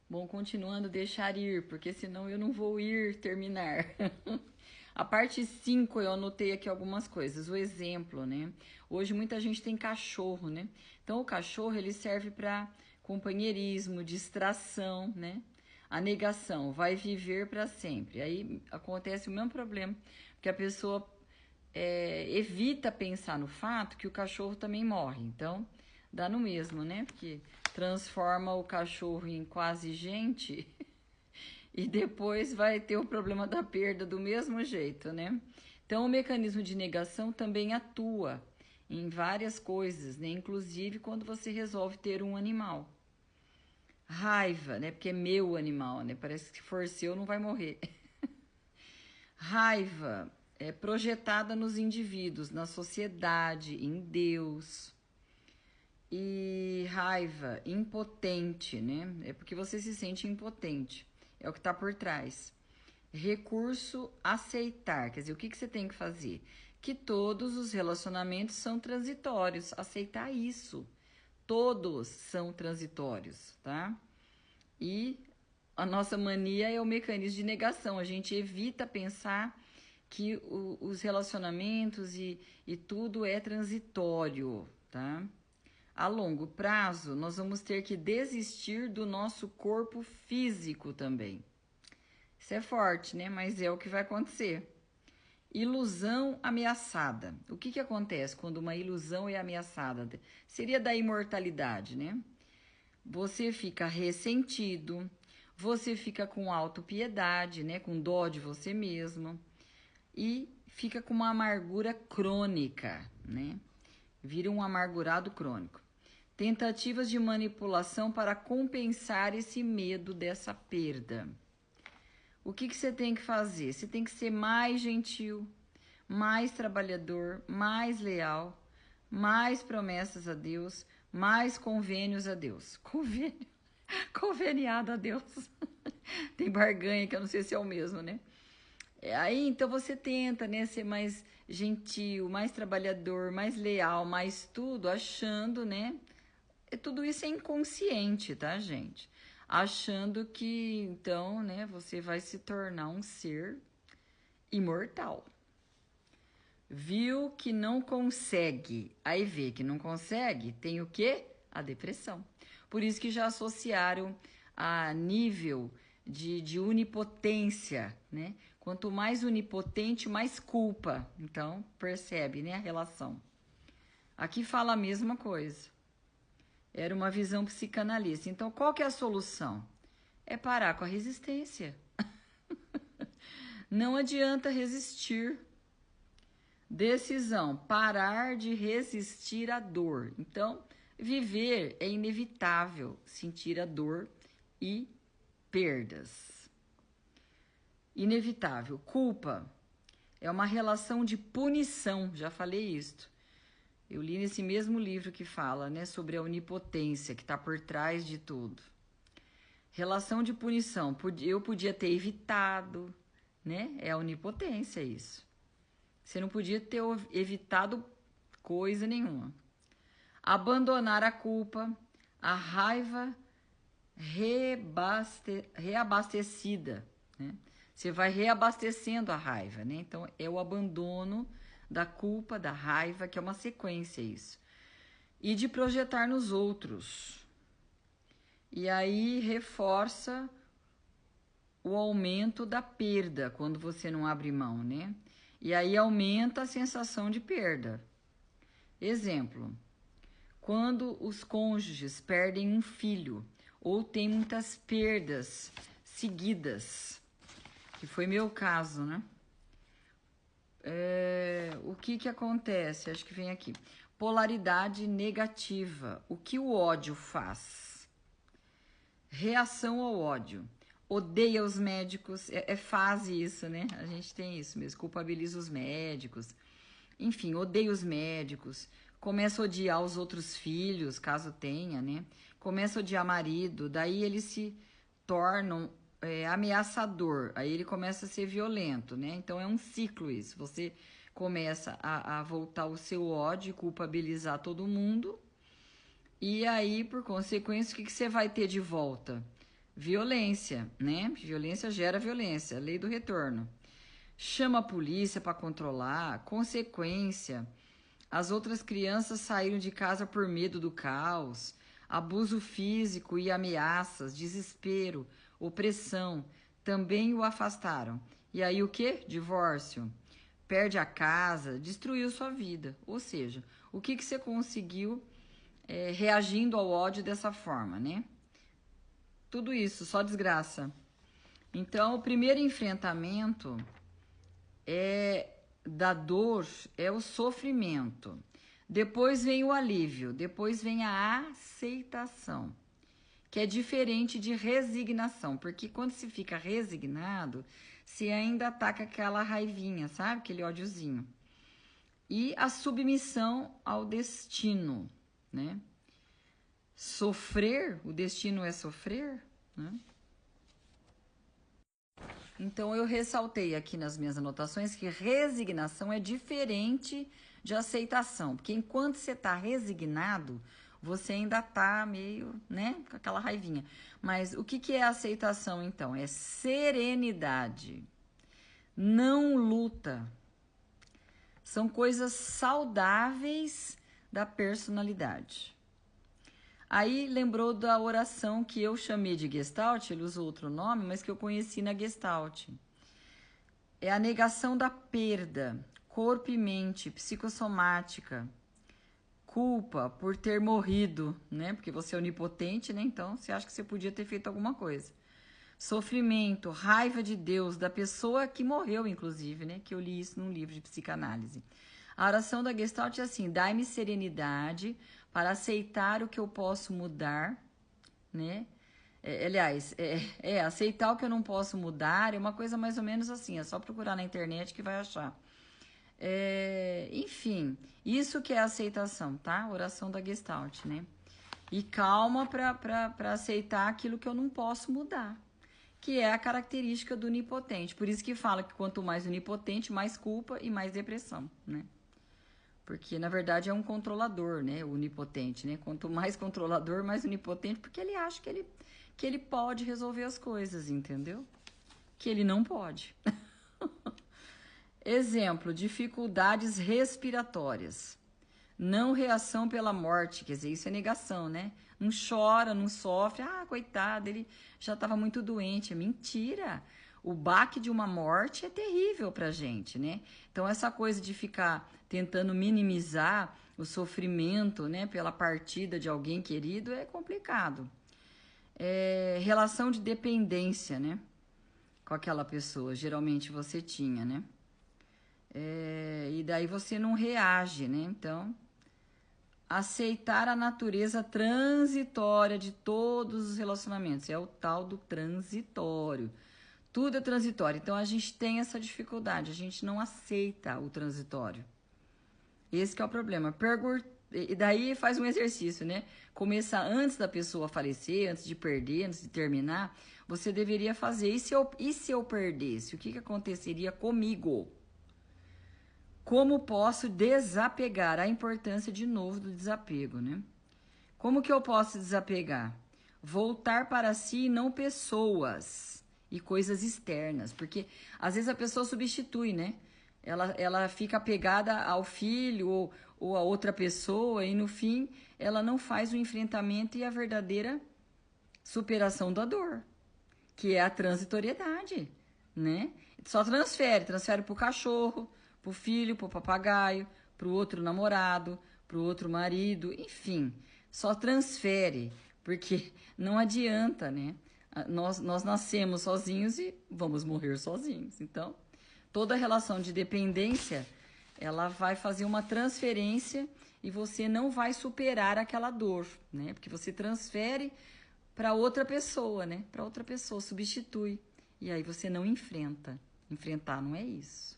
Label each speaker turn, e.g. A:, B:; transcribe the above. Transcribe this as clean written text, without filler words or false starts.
A: Bom, continuando, deixar ir, porque senão eu não vou ir terminar. A parte 5 eu anotei aqui algumas coisas. O exemplo, né? Hoje muita gente tem cachorro, né? Então o cachorro ele serve para companheirismo, distração, né? A negação vai viver para sempre. Aí acontece o mesmo problema, porque a pessoa evita pensar no fato que o cachorro também morre. Então dá no mesmo, né? Porque transforma o cachorro em quase gente e depois vai ter o problema da perda do mesmo jeito, né? Então, o mecanismo de negação também atua em várias coisas, né? Inclusive quando você resolve ter um animal. Raiva, né? Porque é meu animal, né? Parece que se for seu não vai morrer. Raiva é projetada nos indivíduos, na sociedade, em Deus. E raiva, impotente, né? É porque você se sente impotente. É o que está por trás. Recurso aceitar. Quer dizer, o que você tem que fazer? Que todos os relacionamentos são transitórios. Aceitar isso. Todos são transitórios, tá? E a nossa mania é o mecanismo de negação. A gente evita pensar que os relacionamentos e tudo é transitório, tá? A longo prazo, nós vamos ter que desistir do nosso corpo físico também. Isso é forte, né? Mas é o que vai acontecer. Ilusão ameaçada. O que acontece quando uma ilusão é ameaçada? Seria da imortalidade, né? Você fica ressentido, você fica com autopiedade, né? Com dó de você mesmo. E fica com uma amargura crônica, né? Vira um amargurado crônico. Tentativas de manipulação para compensar esse medo dessa perda. O que você tem que fazer? Você tem que ser mais gentil, mais trabalhador, mais leal, mais promessas a Deus, mais convênios a Deus. Convênio, conveniado a Deus. Tem barganha que eu não sei se é o mesmo, né? Aí então você tenta, né, ser mais gentil, mais trabalhador, mais leal, mais tudo, achando, né? Tudo isso é inconsciente, tá, gente? Achando que então, né, você vai se tornar um ser imortal. Viu que não consegue, aí vê que não consegue, tem o quê? A depressão. Por isso que já associaram a nível de onipotência, né? Quanto mais onipotente, mais culpa. Então, percebe, né, a relação. Aqui fala a mesma coisa. Era uma visão psicanalista. Então, qual que é a solução? É parar com a resistência. Não adianta resistir. Decisão: parar de resistir à dor. Então, viver é inevitável, sentir a dor e perdas. Inevitável. Culpa é uma relação de punição, já falei isto. Eu li nesse mesmo livro que fala, né, sobre a onipotência que está por trás de tudo. Relação de punição. Eu podia ter evitado, né? É a onipotência isso. Você não podia ter evitado coisa nenhuma. Abandonar a culpa, a raiva reabastecida, né? Você vai reabastecendo a raiva, né? Então é o abandono da culpa, da raiva, que é uma sequência isso. E de projetar nos outros. E aí reforça o aumento da perda quando você não abre mão, né? E aí aumenta a sensação de perda. Exemplo: quando os cônjuges perdem um filho ou tem muitas perdas seguidas, que foi meu caso, né? O que acontece? Acho que vem aqui. Polaridade negativa. O que o ódio faz? Reação ao ódio. Odeia os médicos. É fase isso, né? A gente tem isso mesmo. Culpabiliza os médicos. Enfim, odeia os médicos. Começa a odiar os outros filhos, caso tenha, né? Começa a odiar marido. Daí eles se tornam ameaçador. Aí ele começa a ser violento, né? Então é um ciclo isso. Você começa a voltar o seu ódio, culpabilizar todo mundo. E aí, por consequência, o que você vai ter de volta? Violência, né? Violência gera violência, lei do retorno. Chama a polícia para controlar, consequência. As outras crianças saíram de casa por medo do caos, abuso físico e ameaças, desespero, opressão, também o afastaram. E aí o quê? Divórcio. Perde a casa, destruiu sua vida. Ou seja, o que você conseguiu reagindo ao ódio dessa forma, né? Tudo isso, só desgraça. Então, o primeiro enfrentamento da dor é o sofrimento. Depois vem o alívio, depois vem a aceitação, que é diferente de resignação, porque quando se fica resignado, se ainda tá com aquela raivinha, sabe? Aquele ódiozinho. E a submissão ao destino, né? Sofrer, o destino é sofrer, né? Então eu ressaltei aqui nas minhas anotações que resignação é diferente de aceitação, porque enquanto você está resignado, você ainda tá meio, né, com aquela raivinha. Mas o que é aceitação então? É serenidade, não luta. São coisas saudáveis da personalidade. Aí lembrou da oração que eu chamei de Gestalt, ele usou outro nome, mas que eu conheci na Gestalt. É a negação da perda, corpo e mente, psicossomática, culpa por ter morrido, né? Porque você é onipotente, né? Então você acha que você podia ter feito alguma coisa. Sofrimento, raiva de Deus, da pessoa que morreu, inclusive, né? Que eu li isso num livro de psicanálise. A oração da Gestalt é assim: dai-me serenidade para aceitar o que eu posso mudar, né? Aliás, aceitar o que eu não posso mudar é uma coisa mais ou menos assim, é só procurar na internet que vai achar. Enfim, isso que é aceitação, tá? Oração da Gestalt, né? E calma para aceitar aquilo que eu não posso mudar, que é a característica do onipotente. Por isso que fala que quanto mais onipotente, mais culpa e mais depressão, né? Porque, na verdade, é um controlador, né? O onipotente, né? Quanto mais controlador, mais onipotente, porque ele acha que ele pode resolver as coisas, entendeu? Que ele não pode. Exemplo, dificuldades respiratórias. Não reação pela morte, quer dizer, isso é negação, né? Não chora, não sofre. Ah, coitado, ele já estava muito doente. É mentira. O baque de uma morte é terrível pra gente, né? Então, essa coisa de ficar tentando minimizar o sofrimento, né, pela partida de alguém querido é complicado. Relação de dependência, né, com aquela pessoa, geralmente você tinha, né? E daí você não reage, né? Então, aceitar a natureza transitória de todos os relacionamentos. É o tal do transitório. Tudo é transitório. Então, a gente tem essa dificuldade. A gente não aceita o transitório. Esse que é o problema. E daí faz um exercício, né? Começar antes da pessoa falecer, antes de perder, antes de terminar. Você deveria fazer. E se eu perdesse? O que aconteceria comigo? Como posso desapegar? A importância, de novo, do desapego, né? Como que eu posso desapegar? Voltar para si e não pessoas e coisas externas. Porque, às vezes, a pessoa substitui, né? Ela fica apegada ao filho ou a outra pessoa e, no fim, ela não faz o enfrentamento e a verdadeira superação da dor, que é a transitoriedade, né? Só transfere pro cachorro, pro filho, pro papagaio, pro outro namorado, pro outro marido, enfim, só transfere, porque não adianta, né? Nós nascemos sozinhos e vamos morrer sozinhos. Então, toda relação de dependência, ela vai fazer uma transferência e você não vai superar aquela dor, né? Porque você transfere para outra pessoa, né? Para outra pessoa, substitui. E aí você não enfrenta. Enfrentar não é isso.